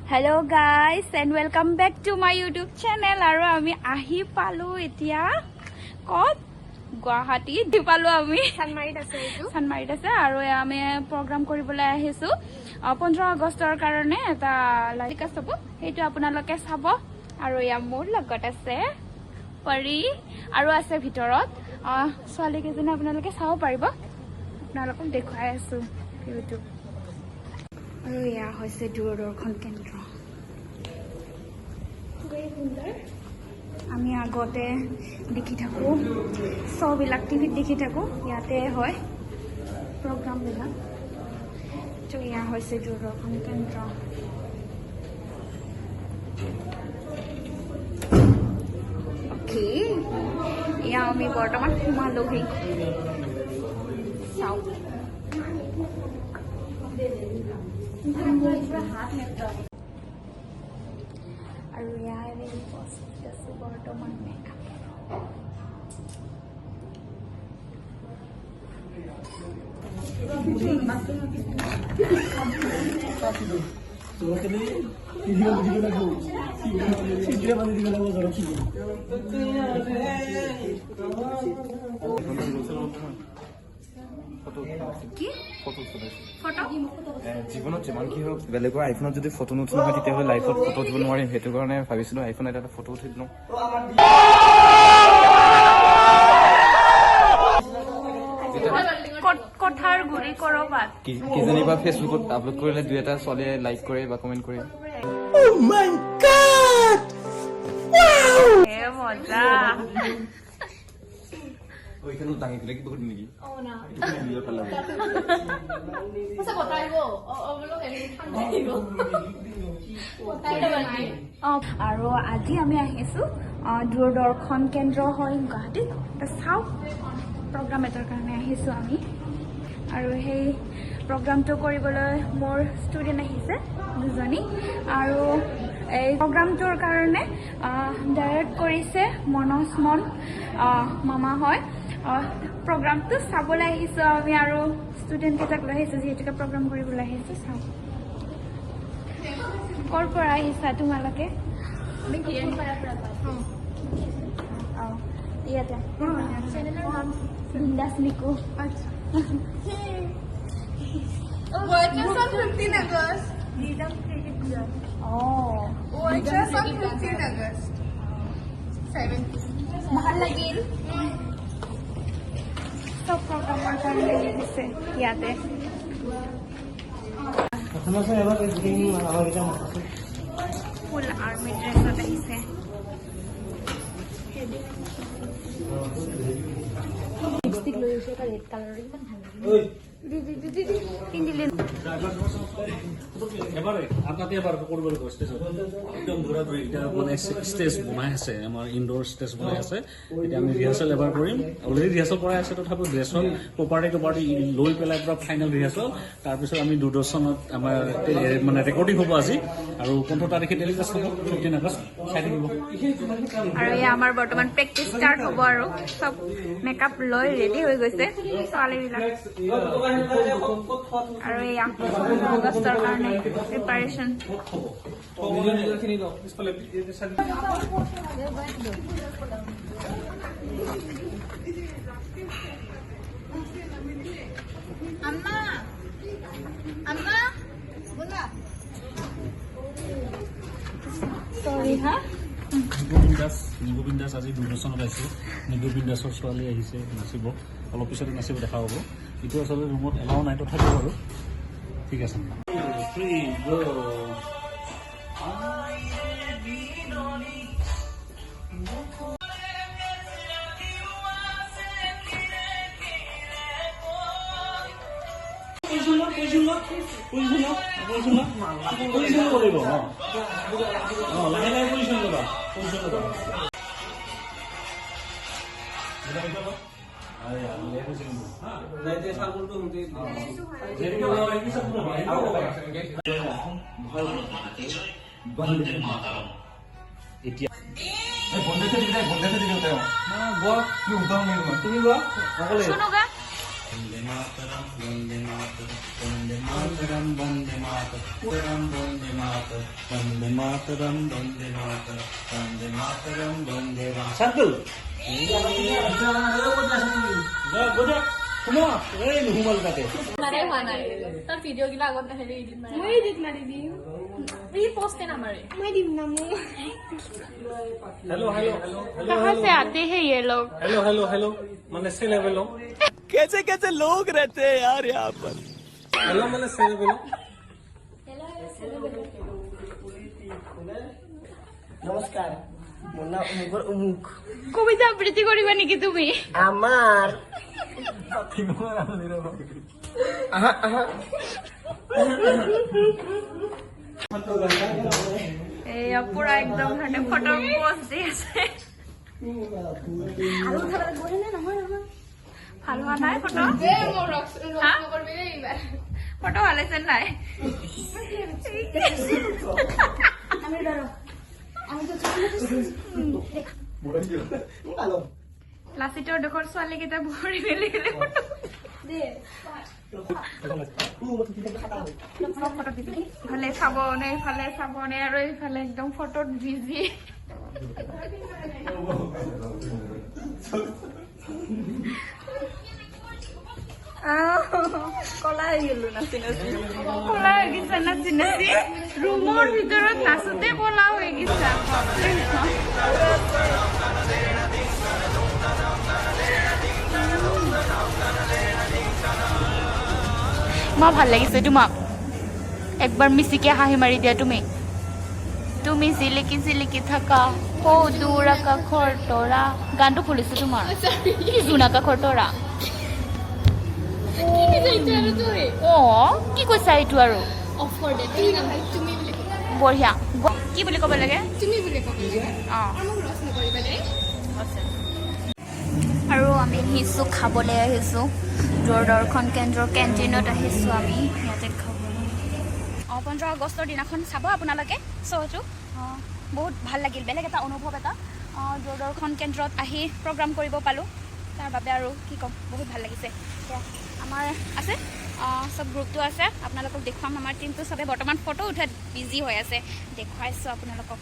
Hello guys and welcome back to my YouTube channel. Aru ami ahi palu etia kot Guwahati di palu ami chandmari ase aru ami program koribole ahisu 15 Agostor karone eta like asabo etu apunaloke sabo aru ya mur logot ase pari aru ase bhitorot swali kejone apunaloke sabo paribo apunalokok dekhai asu YouTube আৰু ইয়া হৈছে দূৰদৰ্শন কেন্দ্ৰ আমি আগতে দেখি থাকো সববিলাক টিভিত দেখি থাকো ইয়াতে হয় প্ৰগ্ৰামবিলাক তো ইয়া হৈছে দূৰদৰ্শন কেন্দ্ৰ ওকে ইয়া আমি বৰ্তমান সোমালোহি চাও আৰু ইয়াৰে উপস্থিত আছে বৰ্তমান মেকআপ জীৱনত যিমান কি হওক বেলেগৰ আইফোনত যদি ফটো নুঠো নহয় তেতিয়াহ'লে লাইফত ফটো উঠিব নোৱাৰিম সেইটো কাৰণে ভাবিছিলোঁ আইফোন এটা ফটো উঠি দিলোঁ কথাৰ গুৰি কৰবাত কিজানিবা ফেচবুকত আপলোড কৰিলে দুই এটা ছোৱালীয়ে লাইক কৰে বা কমেণ্ট কৰে মজা ওইখানে দাঙি দিলে কি বহুত নেকি আৰু আজি আমি আহিছো দূৰদৰ্শন কেন্দ্ৰ হয় গুৱাহাটীত চাওঁ প্ৰগ্ৰাম এটাৰ কাৰণে আহিছো আমি আৰু সেই প্ৰগ্ৰামটো কৰিবলৈ মোৰ ষ্টুডেণ্ট আহিছে দুজনী আৰু এই প্ৰগ্ৰামটোৰ কাৰণে ডাইৰেক্ট কৰিছে মনোজ মন মামা হয় প্ৰগ্ৰামটো চাবলৈ আহিছো আমি আৰু ষ্টুডেণ্ট কেইটাক লৈ আহিছো যিহেতুকে প্ৰগ্ৰাম কৰিবলৈ আহিছো চাওঁ ক'ৰ পৰা আহিছা তোমালোকে ইয়াতে বিন্দাস Nico Watches on 15 August. Oh. Watches on 15 August. 17. Mahal lagin. So programmer karne আহিছে ইয়াতে ফুল আৰ্মি ড্ৰেছত আহিছে লিপষ্টিক লৈ আছে এটা ৰেড কালাৰৰ ইমান ভাল লাগে এবারে আপনাকে এবার করবো স্টেজ একদম দৌড়াদৌড়ি এটা মানে স্টেজ বনাই আছে আমার ইনডোর স্টেজ বনাই আছে এটা আমি রিহার্সাল এবার কৰিম অলৰেডি ৰিহাৰ্সাল কৰাই আছে তথাপি ড্ৰেছৰ প্ৰপাৰ্টি লৈ পেলাই পুৰা ফাইনেল ৰিহাৰ্সাল তাৰপিছত আমি দূৰদৰ্শনত আমাৰ মানে ৰেকৰ্ডিং হ'ব আজি আৰু 15 তাৰিখে টেলিকাষ্ট হ'ব 15 আগষ্ট চাই থাকিব আৰু এই আমাৰ বৰ্তমান প্ৰেক্টিছ ষ্টাৰ্ট হ'ব আৰু সব মেকআপ লৈ ৰেডি হৈ গৈছে ছোৱালীবিলাক আৰু এই আগষ্টৰ কাৰণে প্ৰিপাৰেশ্যন চৰি হা নিগুবিন দাস আজি দূৰদৰ্শনত আহিছে নিগুবিন দাসৰ ছোৱালী আহিছে নাচিব অলপ পিছতে নাচিব দেখা হ'ব এইটো আচলতে ৰুমত এলাও নাই তথাপিও বাৰু ঠিক আছে লাহে লাহে পজিশ্যন ল'বা এতিয়া বন্ধে দিলে তুমি Vande Mataram, Vande Mataram, Vande Mataram, Vande Mataram, Vande Mataram, Vande Mataram, Vande Mataram, Vande Mataram, Vande Mataram. Circle. Go there. Come on. Hey, nuhumal kate. Mare hwana tar video gila agot na hele edit mare মই edit মাৰি দিম free post na mare মই দিম না মই Hello, hello, hello, hello. कहाँ से आते हैं ये लोग Hello, hello, hello. मैंने से लेवल लो. कैसे कैसे लोग रहते हैं यार यहाँ पर Hello, मैंने से लेवल लो. নমস্কাৰ মোৰ নাম অমুকৰ অমুক কবিতা আবৃত্তি কৰিবা নেকি তুমি আমাৰ আহা আহা এয়া পুৰা একদম মানে ফটো পোষ্ট দি আছে ভাল হোৱা নাই ফটো মোৰ ৰক্স নকৰবি এইবাৰ ফটো ভাল হৈছে নাই লাচিতৰ দুখৰ ছোৱালী কেইটা ভৰি মেলি ইফালে চাবনে ইফালে চাবনে আৰু ইফালে একদম ফটোত বিজি কলা হৈ গলো নাচি নাচি কলা হৈ গৈছে নাচি নাচি ৰুমৰ ভিতৰত নাচোতে কলা হৈ গৈছে মই ভাল লাগিছে তোমাক একবাৰ মিচিকে হাঁহি মাৰি দিয়া তুমি তুমি জিলিকি থাকা সৌ দূৰ আকাশৰ তৰা গানটো খুলিছো তোমাৰ জোন আকাশৰ তৰা অ কি কৈছা এইটো আৰু অফ কৰ দে তুমি নহয় তুমি বুলি বঢ়িয়া কি বুলি ক'ব লাগে তুমি বুলি ক'ব লাগে অ আৰু মোক ৰস নকৰিবা দেই আৰু আমি আহিছোঁ খাবলৈ আহিছোঁ দূৰদৰ্শন কেন্দ্ৰৰ কেণ্টিনত আহিছোঁ আমি ইয়াতে খাবলৈ 15 আগষ্টৰ দিনাখন চাব আপোনালোকে শ্ব'টো বহুত ভাল লাগিল বেলেগ এটা অনুভৱ এটা দূৰদৰ্শন কেন্দ্ৰত আহি প্ৰগ্ৰাম কৰিব পালোঁ তাৰ বাবে আৰু কি ক'ম বহুত ভাল লাগিছে এতিয়া আমাৰ আছে চব গ্ৰুপটো আছে আপোনালোকক দেখুৱাম আমাৰ টিমটো চবে বৰ্তমান ফটো উঠাত বিজি হৈ আছে দেখুৱাইছোঁ আপোনালোকক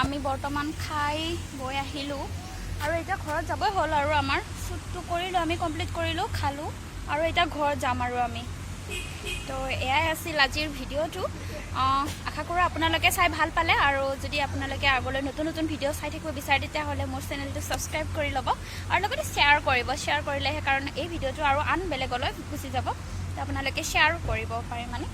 আমি বৰ্তমান খাই গৈ আহিলোঁ আৰু এতিয়া ঘৰত যাবই হ'ল আৰু আমাৰ শ্বুটটো কৰিলোঁ আমি কমপ্লিট কৰিলোঁ খালোঁ আৰু এতিয়া ঘৰত যাম আৰু আমি তো এয়াই আছিল আজিৰ ভিডিঅ'টো আশা কৰোঁ আপোনালোকে চাই ভাল পালে আৰু যদি আপোনালোকে আগলৈ নতুন নতুন ভিডিঅ' চাই থাকিব বিচাৰে তেতিয়াহ'লে মোৰ চেনেলটো ছাবস্ক্ৰাইব কৰি ল'ব আৰু লগতে শ্বেয়াৰ কৰিব শ্বেয়াৰ কৰিলেহে কাৰণ এই ভিডিঅ'টো আৰু আন বেলেগলৈ গুচি যাব তো আপোনালোকে শ্বেয়াৰ কৰিব পাৰে মানে